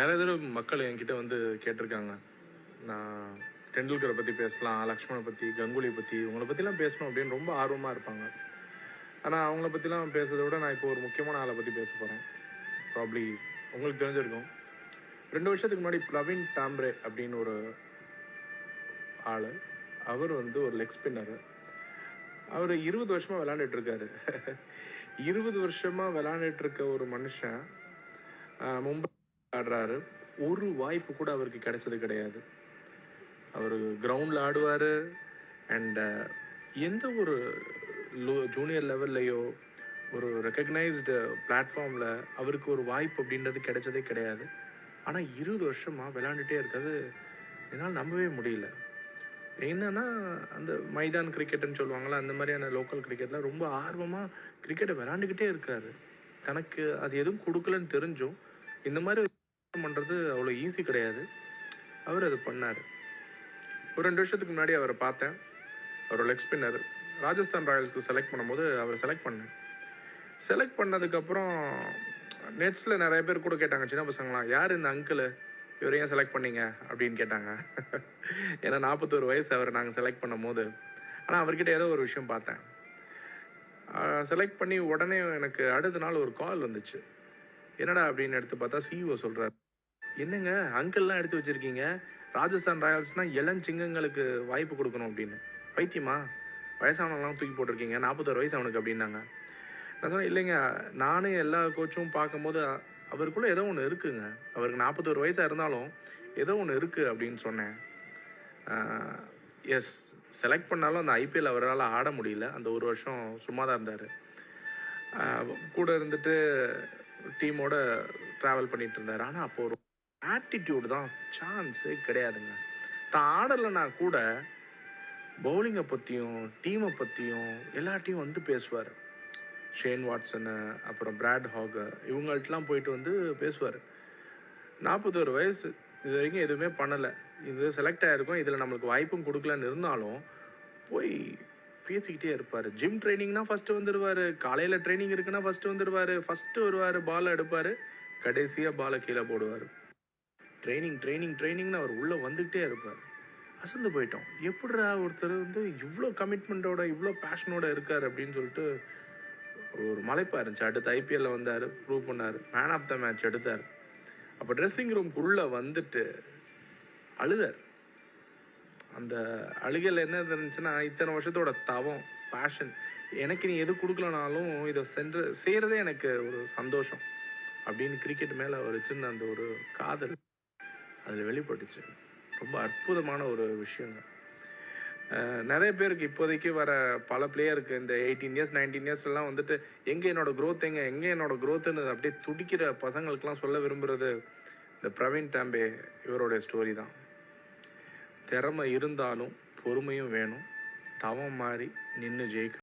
நிறைய தடவை மக்கள் என்கிட்ட வந்து கேட்டிருக்காங்க. நான் டெண்டுல்கரை பற்றி பேசலாம், லக்ஷ்மணை பற்றி, கங்குலி பற்றி, இவங்கள பற்றிலாம் பேசணும் அப்படின்னு ரொம்ப ஆர்வமாக இருப்பாங்க. ஆனால் அவங்கள பற்றிலாம் பேசுறதை விட நான் இப்போ ஒரு முக்கியமான ஆளை பற்றி பேச போகிறேன். ப்ராப்ளி உங்களுக்கு தெரிஞ்சிருக்கும். 2 வருஷத்துக்கு முன்னாடி பிரவீன் டாம்ரே அப்படின்னு ஒரு ஆள். அவர் வந்து ஒரு லெக் ஸ்பின்னரு. அவர் 20 வருஷமாக விளையாண்டுட்டு இருக்காரு. 20 வருஷமாக விளையாண்டுட்டு இருக்க ஒரு மனுஷன் மும்பை ஆடுறாரு. ஒரு வாய்ப்பு கூட அவருக்கு கிடைச்சது கிடையாது. அவர் கிரவுண்டில் ஆடுவார். அண்ட் எந்த ஒரு ஜூனியர் லெவல்லையோ ஒரு ரெக்கக்னைஸ்டு பிளாட்ஃபார்மில் அவருக்கு ஒரு வாய்ப்பு அப்படின்றது கிடைச்சதே கிடையாது. ஆனால் 20 வருஷமாக விளையாண்டுட்டே இருக்காது. என்னால் நம்பவே முடியல. என்னன்னா அந்த மைதான் கிரிக்கெட்டுன்னு சொல்லுவாங்களா, அந்த மாதிரியான லோக்கல் கிரிக்கெட்டில் ரொம்ப ஆர்வமாக கிரிக்கெட்டை விளையாண்டுக்கிட்டே இருக்காரு. தனக்கு அது எதுவும் கொடுக்கலன்னு தெரிஞ்சும் இந்த மாதிரி பண்ணுறது அவ்வளோ ஈஸி கிடையாது. அவர் அது பண்ணார். ஒரு 2 வருஷத்துக்கு முன்னாடி அவரை பார்த்தேன். அவர் லெக் ஸ்பின்னர். ராஜஸ்தான் ராயல்ஸ்க்கு செலக்ட் பண்ணும்போது அவரை செலக்ட் பண்ணேன். செலக்ட் பண்ணதுக்கப்புறம் நெட்ஸில் நிறைய பேர் கூட கேட்டாங்க, சின்ன பசங்களாம், யார் இந்த அங்கிள், இவரை ஏன் செலக்ட் பண்ணீங்க அப்படின்னு கேட்டாங்க. ஏன்னா 41 வயசு அவர் நாங்கள் செலக்ட் பண்ணும் போது. ஆனால் அவர்கிட்ட ஏதோ ஒரு விஷயம் பார்த்தேன். செலக்ட் பண்ணி உடனே எனக்கு அடுத்த நாள் ஒரு கால் வந்துச்சு. என்னடா அப்படின்னு எடுத்து பார்த்தா சிஇஓ சொல்கிறார், என்னங்க அங்கிள்லாம் எடுத்து வச்சுருக்கீங்க, ராஜஸ்தான் ராயல்ஸ்னால் இளஞ்சிங்கங்களுக்கு வாய்ப்பு கொடுக்கணும் அப்படின்னு. பைத்தியமா, வயசானவங்களாம் தூக்கி போட்டிருக்கீங்க, 41 வயசு அவனுக்கு அப்படின்னாங்க. நான் சொன்னேன், இல்லைங்க, நானும் எல்லா கோச்சும் பார்க்கும்போது அவருக்குள்ளே ஏதோ ஒன்று இருக்குங்க, அவருக்கு 41 வயசாக இருந்தாலும் ஏதோ ஒன்று இருக்குது அப்படின்னு சொன்னேன். எஸ், செலக்ட் பண்ணாலும் அந்த ஐபிஎல் அவரால் ஆட முடியல. அந்த ஒரு வருஷம் சும்மா தான் இருந்தார். கூட இருந்துட்டு டீமோட ட்ராவல் பண்ணிட்டு இருந்தார். ஆனால் அப்போ ஒரு ஆட்டிடியூடு தான் சான்ஸே கிடையாதுங்க. தான் ஆடலைன்னா கூட பவுலிங்கை பற்றியும் டீமை பற்றியும் எல்லாத்தையும் வந்து பேசுவார். ஷேன் வாட்சனு, அப்புறம் பிராட் ஹாகு, இவங்கள்ட்டலாம் போயிட்டு வந்து பேசுவார். 41 வயசு, இது வரைக்கும் எதுவுமே பண்ணலை, இது செலக்ட் ஆகிருக்கும், இதில் நம்மளுக்கு வாய்ப்பும் கொடுக்கலன்னு இருந்தாலும் போய் பேசிக்கிட்டே இருப்பார். ஜிம் ட்ரைனிங்னா ஃபஸ்ட்டு வந்துடுவார், காலையில் ட்ரைனிங் இருக்குன்னா ஃபஸ்ட்டு வந்துடுவார், ஃபஸ்ட்டு வருவார், பாலை எடுப்பார், கடைசியாக பாலை கீழே போடுவார். ட்ரைனிங் ட்ரைனிங் ட்ரைனிங்னு அவர் உள்ளே வந்துக்கிட்டே இருப்பார். அசந்து போயிட்டோம், எப்படிடா ஒருத்தர் வந்து இவ்வளோ கமிட்மெண்ட்டோட இவ்வளோ பேஷனோட இருக்கார் அப்படின்னு சொல்லிட்டு ஒரு மலைப்பா இருந்துச்சு. அடுத்து ஐபிஎல்ல வந்தார், ப்ரூவ் பண்ணார், மேன் ஆஃப் த மேட்ச் எடுத்தார். அப்போ ட்ரெஸ்ஸிங் ரூம்குள்ளே வந்துட்டு அழுதார். அந்த அழுகையில் என்ன இருந்துச்சுன்னா, இத்தனை வருஷத்தோட தவம், பேஷன், எனக்கு நீ எது கொடுக்கலனாலும் இதை செய்கிறதே எனக்கு ஒரு சந்தோஷம் அப்படின்னு கிரிக்கெட் மேலே அவர் வச்சிருந்த அந்த ஒரு காதல் அதில் வெளிப்பட்டுச்சு. ரொம்ப அற்புதமான ஒரு விஷயங்க. நிறைய பேருக்கு இப்போதைக்கு வர பல பிளேயருக்கு இந்த 18 இயர்ஸ் 19 இயர்ஸ்லாம் வந்துட்டு எங்கே என்னோட க்ரோத், எங்கே என்னோட க்ரோத்துன்னு அப்படியே துடிக்கிற பசங்களுக்கெலாம் சொல்ல விரும்புகிறது இந்த பிரவீன் டாம்பே இவருடைய ஸ்டோரி தான். திறமை இருந்தாலும் பொறுமையும் வேணும், தவம் மாதிரி நின்று ஜெயிக்கணும்.